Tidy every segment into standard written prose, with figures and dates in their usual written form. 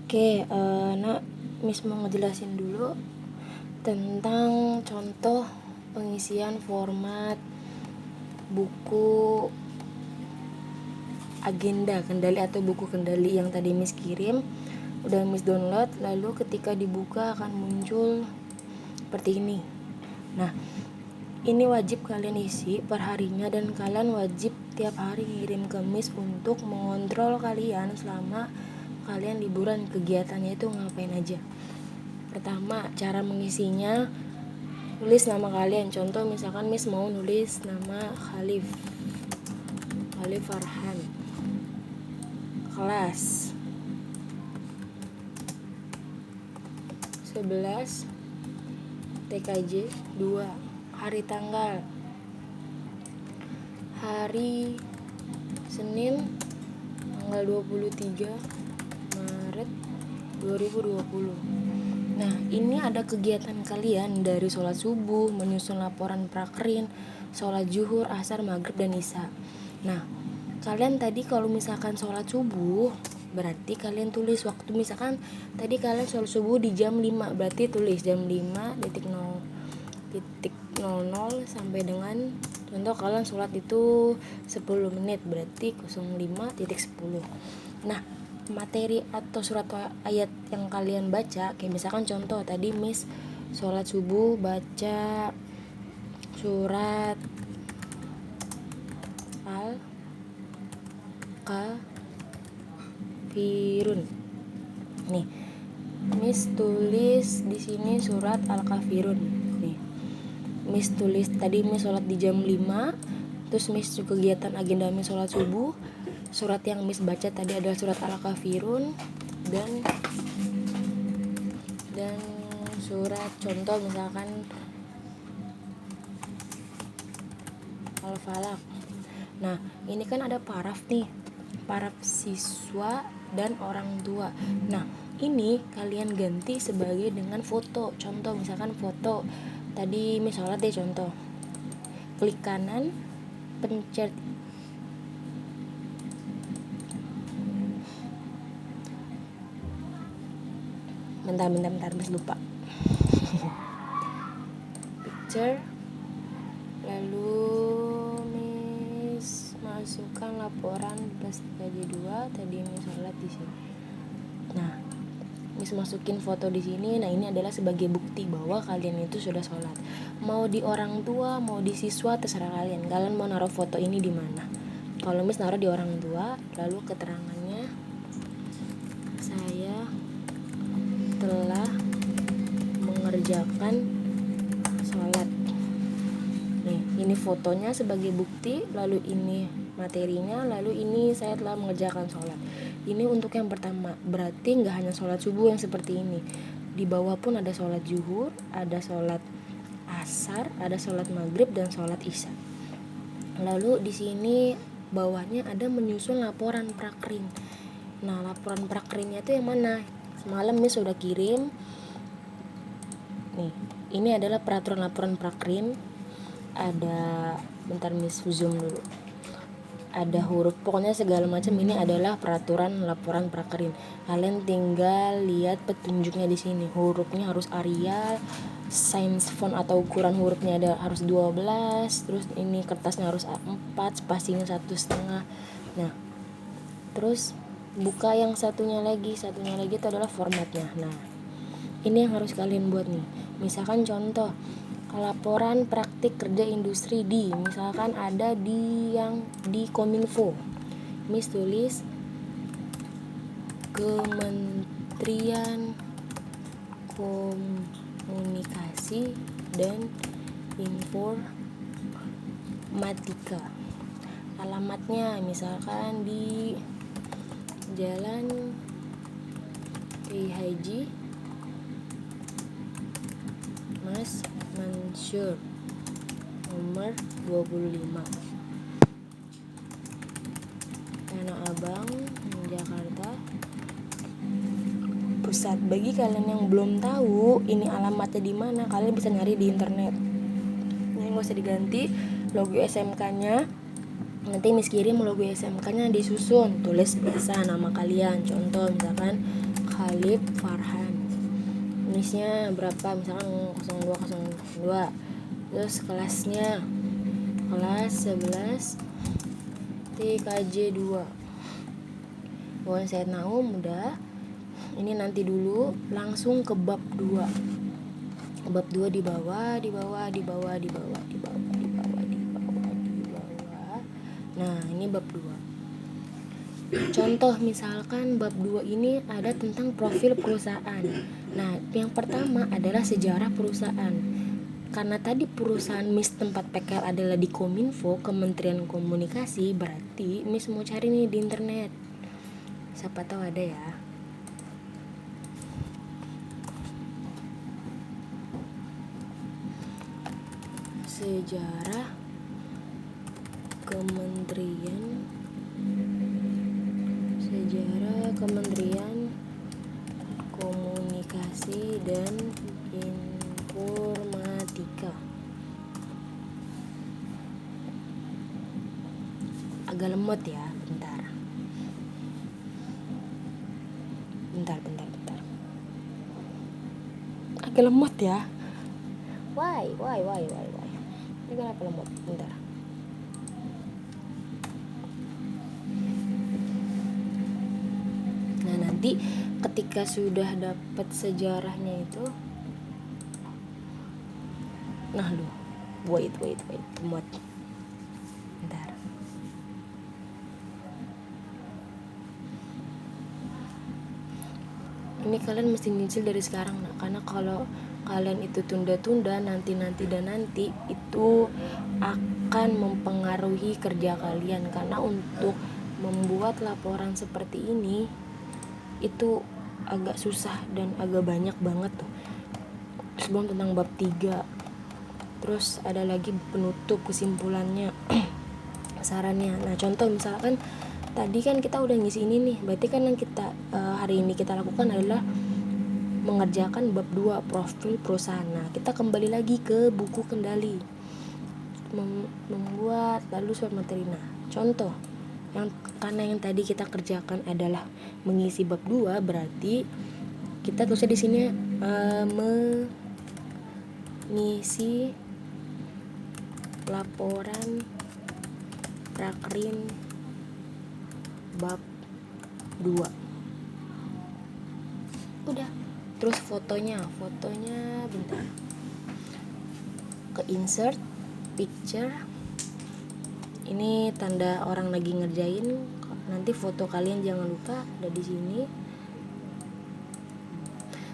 Oke, nak, Miss mau ngejelasin dulu tentang contoh pengisian format buku agenda kendali atau buku kendali yang tadi Miss kirim, udah Miss download, lalu ketika dibuka akan muncul seperti ini. Nah, ini wajib kalian isi per harinya dan kalian wajib tiap hari ngirim ke Miss untuk mengontrol kalian selama kalian liburan, kegiatannya itu ngapain aja. Pertama, cara mengisinya, tulis nama kalian. Contoh misalkan Miss mau nulis nama Khalif Farhan, kelas 11 TKJ 2, hari tanggal hari Senin tanggal 23 Maret 2020. Nah, ini ada kegiatan kalian dari sholat subuh, menyusun laporan prakrin, sholat zuhur, asar, maghrib, dan isya. Nah, kalian tadi kalau misalkan sholat subuh, berarti kalian tulis waktu. Misalkan tadi kalian sholat subuh di jam 5, berarti tulis jam 5.00 sampai dengan, contoh kalian sholat itu 10 menit, berarti 05.10. Nah, materi atau surat ayat yang kalian baca, kayak misalkan contoh tadi Miss sholat subuh baca surat Al-Kafirun. Nih, Miss tulis di sini surat Al-Kafirun. Nih, Miss tulis tadi Miss sholat di jam 5, terus Miss kegiatan agenda Miss sholat subuh. Surat yang Miss baca tadi adalah surat Al-Kafirun dan surat contoh misalkan Al-Falaq. Nah, ini kan ada paraf nih, paraf siswa dan orang tua. Nah, ini kalian ganti sebagai dengan foto. Contoh misalkan foto tadi Miss sholat deh, contoh klik kanan, pencet bentar Miss lupa. Picture, lalu Miss masukkan laporan plus TKJ 2 tadi Miss sholat di sini. Nah, Miss masukin foto di sini. Nah, ini adalah sebagai bukti bahwa kalian itu sudah sholat. Mau di orang tua, mau di siswa, terserah kalian. Kalian mau naruh foto ini di mana? Kalau Miss naruh di orang tua, lalu keterangannya, saya telah mengerjakan sholat. Nih, ini fotonya sebagai bukti, lalu ini materinya, lalu ini saya telah mengerjakan sholat. Ini untuk yang pertama, berarti nggak hanya sholat subuh yang seperti ini. Di bawah pun ada sholat zuhur, ada sholat asar, ada sholat maghrib, dan sholat isya. Lalu di sini bawahnya ada menyusun laporan prakrin. Nah, laporan prakrinnya itu yang mana? Semalam Miss sudah kirim. Nih, ini adalah peraturan laporan prakrin. Ada, bentar Miss zoom dulu. Ada huruf, pokoknya segala macam ini adalah peraturan laporan prakrin. Kalian tinggal lihat petunjuknya di sini. Hurufnya harus Arial, size font atau ukuran hurufnya harus 12, terus ini kertasnya harus A4, spasinya 1,5. Nah, terus buka yang satunya lagi itu adalah formatnya. Nah, ini yang harus kalian buat nih. Misalkan contoh laporan praktik kerja industri di, misalkan ada di yang di Kominfo, Miss tulis Kementerian Komunikasi dan Informatika. Alamatnya misalkan di Jalan Kiai Haji Mas Mansur nomor 25, Tanah Abang, Jakarta Pusat. Bagi kalian yang belum tahu ini alamatnya di mana, kalian bisa nyari di internet. Nah, nggak usah diganti logo SMK-nya. Nanti Miss kirim logo SMK-nya disusun, tulis biasa nama kalian. Contoh misalkan Khalif Farhan. Misnya berapa, misalkan 0202. Terus kelasnya kelas 11 TKJ 2. Bukan Said Naum udah. Ini nanti dulu langsung ke bab 2. Bab 2 di bawah. Nah, ini bab 2. Contoh misalkan bab 2 ini ada tentang profil perusahaan. Nah, yang pertama adalah sejarah perusahaan. Karena tadi perusahaan Miss tempat PKL adalah di Kominfo, Kementerian Komunikasi, berarti Miss mau cari nih di internet. Siapa tahu ada ya. Sejarah Kementerian Komunikasi dan Informatika. Agak lemot ya, bentar. Agak lemot ya. Why? Ini kenapa lemot? Bentar. Nah, nanti ketika sudah dapat sejarahnya itu, nah lu, wait, lemot. Bentar. Ini kalian mesti nyicil dari sekarang, nah, karena kalau kalian itu tunda-tunda nanti itu akan mempengaruhi kerja kalian, karena untuk membuat laporan seperti ini itu agak susah dan agak banyak banget tuh. Sebelum tentang bab 3, terus ada lagi penutup, kesimpulannya, sarannya. Nah, contoh misalkan tadi kan kita udah ngisi ini nih, berarti kan yang kita hari ini kita lakukan adalah mengerjakan bab 2 profil perusahaan. Nah, kita kembali lagi ke buku kendali, membuat lalu surat materi. Nah, contoh karena yang tadi kita kerjakan adalah mengisi bab 2, berarti kita tulisnya di sini mengisi laporan prakrin bab 2. Udah. Terus fotonya bentar. Ke insert picture. Ini tanda orang lagi ngerjain. Nanti foto kalian jangan lupa ada di sini.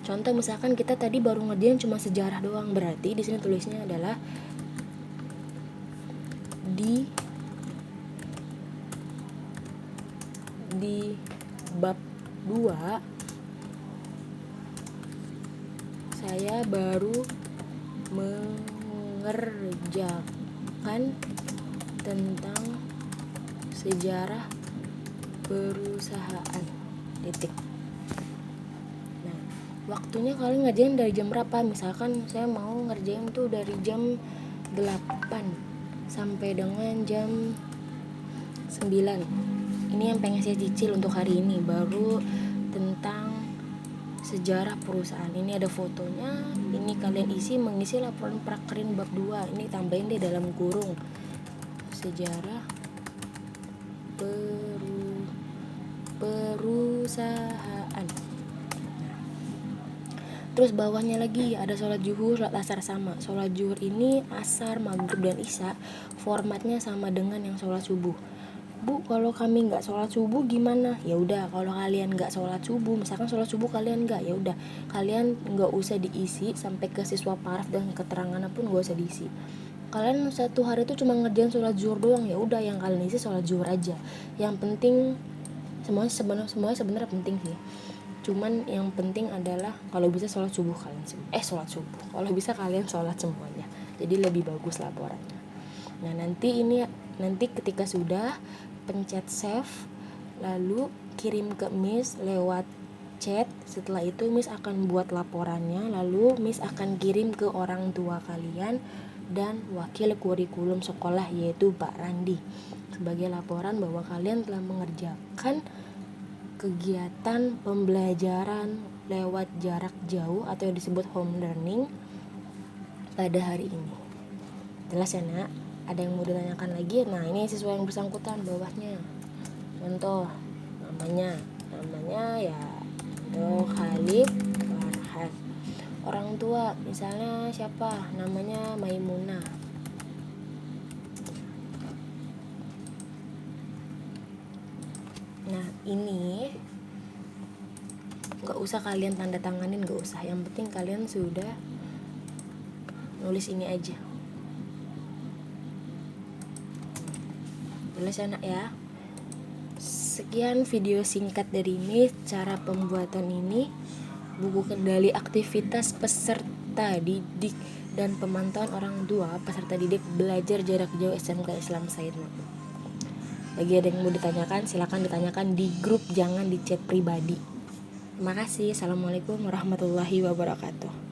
Contoh misalkan kita tadi baru ngerjain cuma sejarah doang, berarti di sini tulisnya adalah di bab 2 saya baru mengerjakan tentang sejarah perusahaan. Titik. Nah, waktunya kalian ngerjain dari jam berapa? Misalkan saya mau ngerjain tuh dari jam 8 sampai dengan jam 9. Ini yang pengen saya cicil untuk hari ini, baru tentang sejarah perusahaan. Ini ada fotonya, ini kalian mengisi laporan prakrin bab 2. Ini tambahin deh dalam kurung sejarah perusahaan. Terus bawahnya lagi ada sholat zuhur, sholat asar sama. Sholat zuhur ini asar, maghrib dan isya formatnya sama dengan yang sholat subuh. Bu, kalau kami nggak sholat subuh gimana? Ya udah, kalau kalian nggak sholat subuh, misalkan sholat subuh kalian nggak, ya udah kalian nggak usah diisi sampai ke siswa paraf dan keterangan pun nggak usah diisi. Kalian satu hari itu cuma ngerjain sholat zuhur doang, ya udah yang kalian isi sholat zuhur aja. Yang penting semuanya sebenarnya penting sih. Cuman yang penting adalah kalau bisa sholat subuh kalian kalau bisa kalian sholat semuanya. Jadi lebih bagus laporannya. Nah, nanti ketika sudah pencet save, lalu kirim ke Miss lewat chat. Setelah itu Miss akan buat laporannya, lalu Miss akan kirim ke orang tua kalian dan wakil kurikulum sekolah, yaitu Pak Randi, sebagai laporan bahwa kalian telah mengerjakan kegiatan pembelajaran lewat jarak jauh atau yang disebut home learning pada hari ini. Jelas ya nak? Ada yang mau ditanyakan lagi? Nah ini siswa yang bersangkutan bawahnya. Contoh namanya ya Khalid Farhan. Orang tua misalnya siapa? Namanya Maimunah. Nah ini gak usah kalian tanda tanganin, gak usah. Yang penting kalian sudah nulis ini aja. Jelas anak ya. Sekian video singkat dari ini, cara pembuatan ini, buku kendali aktivitas peserta didik dan pemantauan orang tua peserta didik belajar jarak jauh SMK Islam Said. Bagi ada yang mau ditanyakan, silakan ditanyakan di grup, jangan di chat pribadi. Terima kasih. Assalamualaikum warahmatullahi wabarakatuh.